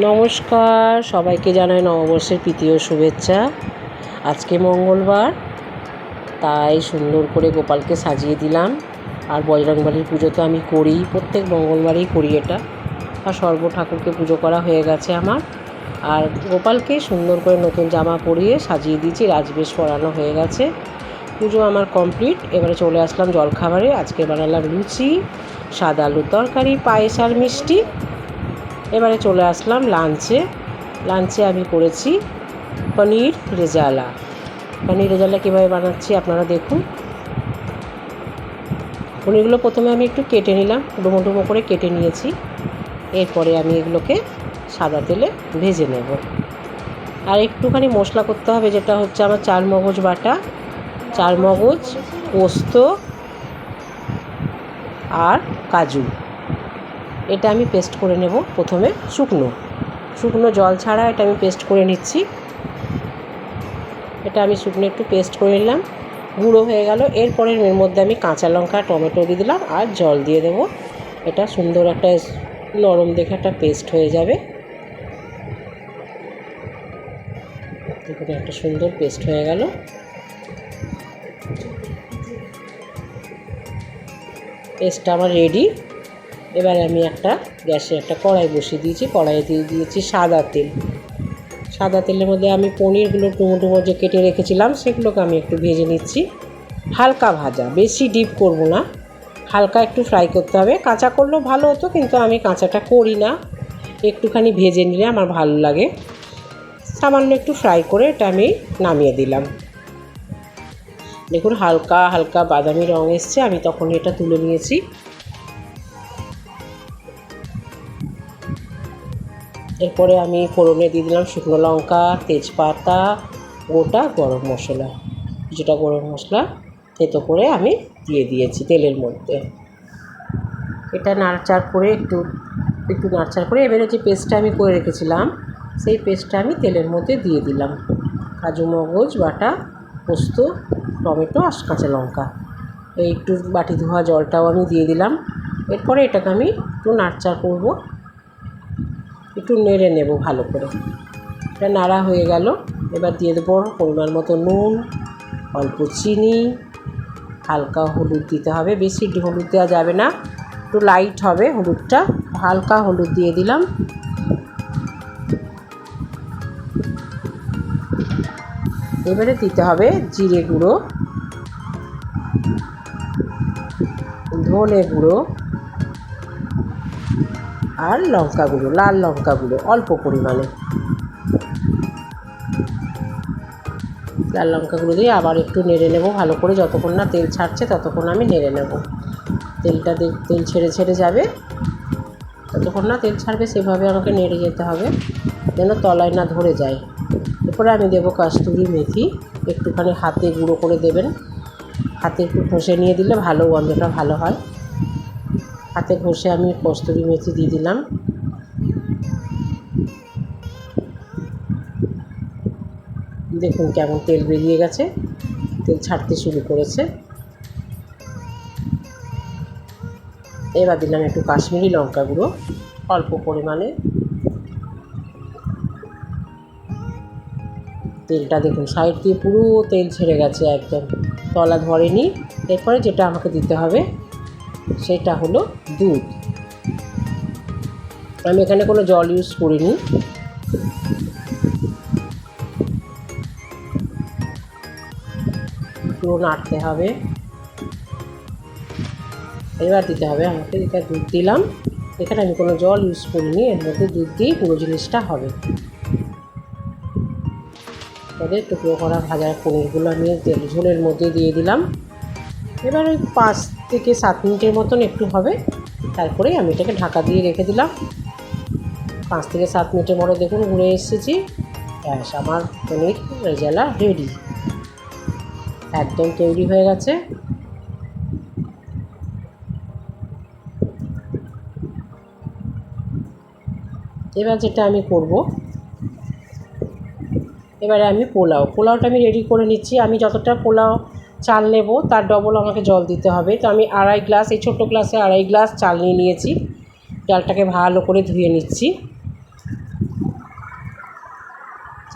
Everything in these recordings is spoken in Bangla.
নমস্কার, সবাইকে জানাই নববর্ষের প্রীতি ও শুভেচ্ছা। আজকে মঙ্গলবার, তাই সুন্দর করে গোপালকে সাজিয়ে দিলাম। আর বজরংবলীর পুজো তো আমি করি, প্রত্যেক মঙ্গলবারেই করি এটা। আর সর্ব ঠাকুরকে পুজো করা হয়ে গেছে আমার। আর গোপালকে সুন্দর করে নতুন জামা পরিয়ে সাজিয়ে দিয়েছি, রাজবেশ পরানো হয়ে গেছে। পুজো আমার কমপ্লিট। এবারে চলে আসলাম জলখাবারে। আজকে বানালাম লুচি, সাদা আলুর তরকারি, পায়েস আর মিষ্টি। এবারে চলে আসলাম লাঞ্চে আমি করেছি পনির রেজালা। কীভাবে বানাচ্ছি আপনারা দেখুন। পনিরগুলো প্রথমে আমি একটু কেটে নিলাম, ডুমো ডুমো করে কেটে নিয়েছি। এরপরে আমি এগুলোকে সাদা তেলে ভেজে নেব। আর একটুখানি মশলা করতে হবে, যেটা হচ্ছে আমার চারমগজ বাটা, চারমগজ, পোস্ত আর কাজু। এটা আমি পেস্ট করে নেব প্রথমে, শুকনো জল ছাড়া এটা আমি পেস্ট করে নিচ্ছি। এটা আমি শুকনো একটু পেস্ট করে নিলাম, গুঁড়ো হয়ে গেল। এরপরে এর মধ্যে আমি কাঁচা লঙ্কা, টমেটো দিয়ে দিলাম আর জল দিয়ে দেবো। এটা সুন্দর একটা নরম দেখে একটা পেস্ট হয়ে যাবে। দেখুন, একটা সুন্দর পেস্ট হয়ে গেল। পেস্টটা আমার রেডি। এবার আমি গ্যাসে একটা কড়াই বসিয়ে দিয়েছি। কড়াইয়ে দিয়ে দিয়েছি সাদা তেলের মধ্যে আমি পনিরগুলো ডুমো যে কেটে রেখেছিলাম সেগুলোকে আমি একটু ভেজে নিচ্ছি। হালকা ভাজা, বেশি ডিপ করব না, হালকা একটু ফ্রাই করতে হবে। কাঁচা করলেও ভালো হতো, কিন্তু আমি কাঁচাটা করি না, একটুখানি ভেজে নিলে আমার ভালো লাগে। সামান্য একটু ফ্রাই করে এটা আমি নামিয়ে দিলাম। দেখুন, হালকা বাদামি রঙ এসছে, আমি তখন এটা তুলে নিয়েছি। এরপরে আমি ফোড়নে দিয়ে দিলাম শুকনো লঙ্কা, তেজপাতা, গোটা গরম মশলা। কিছুটা গরম মশলা থেতো করে আমি দিয়ে দিয়েছি তেলের মধ্যে। এটা নাড়চাড় করে একটু নাড়চাড় করে এবারে যে পেস্টটা আমি করে রেখেছিলাম সেই পেস্টটা আমি তেলের মধ্যে দিয়ে দিলাম। কাজু মগজ বাটা, পোস্ত, টমেটো আর কাঁচা লঙ্কা, এই একটু বাটি ধোয়া জলটাও আমি দিয়ে দিলাম। এরপরে এটাকে আমি একটু নাড়চাড় করব, একটু নেড়ে নেব ভালো করে। এটা নাড়া হয়ে গেল। এবার দিয়ে দেবো পরিমাণ মতো নুন, অল্প চিনি, হালকা হলুদ দিতে হবে। বেশি হলুদ দেওয়া যাবে না, একটু লাইট হবে হলুদটা। হালকা হলুদ দিয়ে দিলাম। এবারে দিতে হবে জিরে গুঁড়ো, ধনে গুঁড়ো আর লঙ্কা গুঁড়ো, লাল লঙ্কা গুঁড়ো অল্প পরিমাণে। লাল লঙ্কা গুঁড়ো দিয়ে আবার একটু নেড়ে নেব ভালো করে। যতক্ষণ না তেল ছাড়ছে ততক্ষণ আমি নেড়ে নেব। তেল ছেড়ে যাবে, যতক্ষণ না তেল ছাড়বে সেভাবে আমাকে নেড়ে যেতে হবে, যেন তলায় না ধরে যায়। এরপরে আমি দেবো কসুরি মেথি, একটুখানি হাতে গুঁড়ো করে দেবেন। হাতে একটু ঘষে নিয়ে দিলে ভালো, গন্ধটা ভালো হয়। হাতে ঘষে আমি কসুরি মেথি দিয়ে দিলাম। দেখুন কেমন তেল বেরিয়ে গেছে, তেল ছাড়তে শুরু করেছে। এবার দিলাম একটু কাশ্মীরি লঙ্কা গুঁড়ো অল্প পরিমাণে। তেলটা দেখুন সাইড দিয়ে পুরো তেল ছেড়ে গেছে, একদম তলা ধরেনি। এরপরে যেটা আমাকে দিতে হবে সেটা হলো দুধ। আমি এখানে কোনো জল ইউজ করিনি। পুরো নাড়তে হবে। এবার দিতে হবে আমাকে, এটা দুধ দিলাম। এখানে আমি কোনো জল ইউজ করিনি, এর মধ্যে দুধ দিয়ে পুরো জিনিসটা হবে। তাদের টুকরো করা ভাজা পনিরগুলো আমি ঝোলের মধ্যে দিয়ে দিলাম। এবার ওই 5 থেকে 7 মিনিটের মতন একটু হবে, তারপরেই আমি এটাকে ঢাকা দিয়ে রেখে দিলাম। 5 থেকে 7 মিনিটের পরে দেখুন ঘুরে এসেছি। ব্যাস, আমার পনির রেজালা রেডি, একদম তৈরি হয়ে গেছে। এবার যেটা আমি করব, এবারে আমি পোলাওটা আমি রেডি করে নিচ্ছি। আমি যতটা পোলাও চাল নেব তার ডবল আমাকে জল দিতে হবে। তো আমি 2.5 গ্লাস, এই ছোটো গ্লাসে 2.5 গ্লাস চাল নিয়ে নিয়েছি। চালটাকে ভালো করে ধুয়ে নিচ্ছি।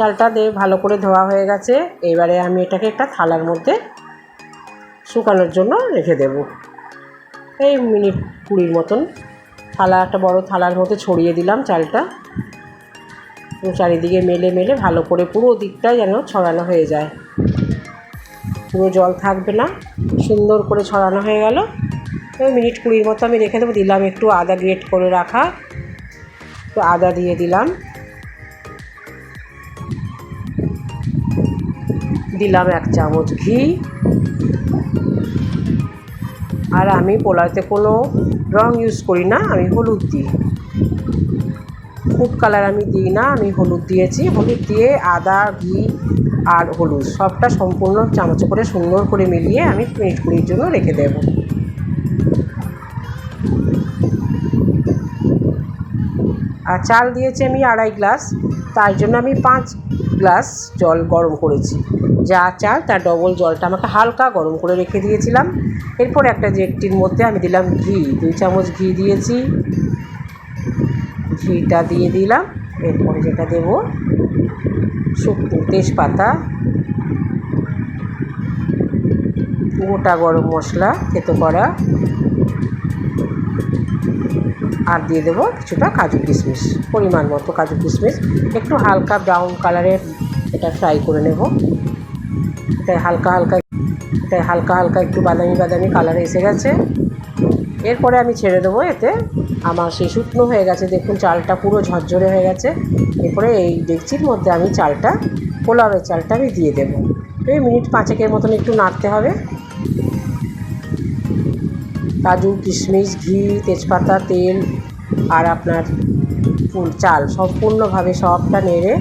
চালটা ভালো করে ধোয়া হয়ে গেছে। এবারে আমি এটাকে একটা থালার মধ্যে শুকানোর জন্য রেখে দেব। এই মিনিট 20 মতন একটা বড় থালার মধ্যে ছড়িয়ে দিলাম চালটা। চারিদিকে মেলে মেলে ভালো করে পুরো দিকটাই যেন ছড়ানো হয়ে যায়, পুরো জল থাকবে না, সুন্দর করে ছড়ানো হয়ে গেল। ওই মিনিট 20 মতো আমি রেখে দেবো। দিলাম একটু আদা গ্রেট করে রাখা, একটু আদা দিয়ে দিলাম, দিলাম 1 চামচ ঘি। আর আমি পোলাওতে কোনো রং ইউজ করি না, আমি হলুদ দিই। ফুড কালার আমি দিই না, আমি হলুদ দিয়েছি। হলুদ দিয়ে আদা, ঘি আর হলুদ সবটা সম্পূর্ণ চামচে করে সুন্দর করে মিলিয়ে আমি মিনিট 20 জন্য রেখে দেব। আর চাল দিয়েছি আমি 2.5 গ্লাস, তার জন্য আমি 5 গ্লাস জল গরম করেছি। যা চাল তার ডবল জলটা আমাকে হালকা গরম করে রেখে দিয়েছিলাম। এরপর একটা ডেকচির মধ্যে আমি দিলাম ঘি, 2 চামচ ঘি দিয়েছি। ঘিটা দিয়ে দিলাম। এরপরে যেটা দেব শুকনো তেজপাতা, গোটা গরম মশলা থেতো করা, আর দিয়ে দেবো কিছুটা কাজু কিশমিশ, পরিমাণ মতো কাজু কিশমিশ। একটু হালকা ব্রাউন কালারের এটা ফ্রাই করে নেব। এটাই হালকা হালকা একটু বাদামি বাদামি কালারে এসে গেছে। এরপরে আমি ছেড়ে দেবো। এতে আমার সেই শুকনো হয়ে গেছে, দেখুন চালটা পুরো ঝরঝরে হয়ে গেছে। এরপরে এই ডেকচির মধ্যে আমি চালটা, পোলাওয়ের চালটা আমি দিয়ে দেবো। এই মিনিট 5 মতন একটু নাড়তে হবে। কাজু কিশমিশ, ঘি, তেজপাতা, তেল আর আপনার চাল সম্পূর্ণভাবে সবটা নেড়ে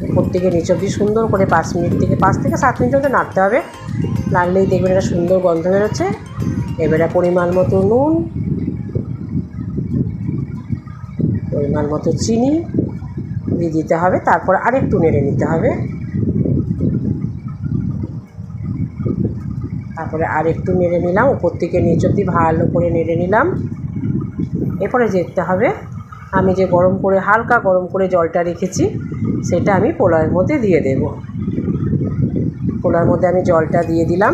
উপর থেকে নিচ অবধি সুন্দর করে 5 থেকে 7 মিনিট মতো নাড়তে হবে। নাড়লেই দেখবেন একটা সুন্দর গন্ধ বেরোচ্ছে। এবারে পরিমাণ মতো নুন, পরিমাণ মতো চিনি দিয়ে দিতে হবে। তারপর আরেকটু নেড়ে নিতে হবে। তারপরে আরেকটু নেড়ে নিলাম, উপর থেকে নিচ অবধি ভালো করে নেড়ে নিলাম। এরপরে দেখতে হবে আমি যে হালকা গরম করে জলটা রেখেছি সেটা আমি পোলাওয়ের মধ্যে দিয়ে দেব। পোলাওয়ের মধ্যে আমি জলটা দিয়ে দিলাম।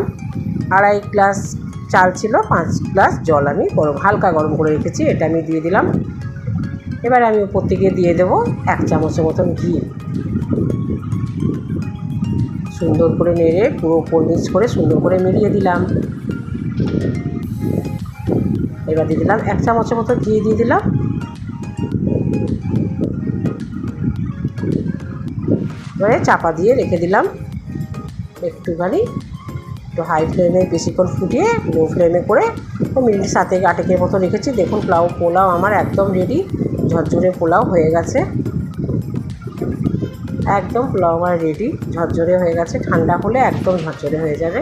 2.5 গ্লাস চাল ছিল, 5 গ্লাস জল আমি হালকা গরম করে রেখেছি, এটা আমি দিয়ে দিলাম। এবারে আমি উপর থেকে দিয়ে দেবো 1 চামচের মতন ঘি। সুন্দর করে নেড়ে পুরো উপর মিক্স করে সুন্দর করে মিলিয়ে দিলাম। এবার দিয়ে দিলাম 1 চামচের মতো ঘি দিয়ে দিলাম। এবারে চাপা দিয়ে রেখে দিলাম একটুখানি, একটু হাই ফ্লেমে বেশিক্ষণ ফুটিয়ে লো ফ্লেমে করে মিনিট 7-8 মতো রেখেছি। দেখুন পোলাও আমার একদম রেডি, ঝরঝরে পোলাও হয়ে গেছে। একদম পোলাও আমার রেডি, ঝরঝরে হয়ে গেছে। ঠান্ডা হলে একদম ঝরঝরে হয়ে যাবে।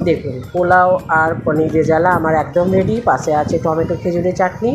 দেখুন পোলাও আর পনির রেজালা আমার একদম রেডি। পাশে আছে টমেটো খেজুরের চাটনি।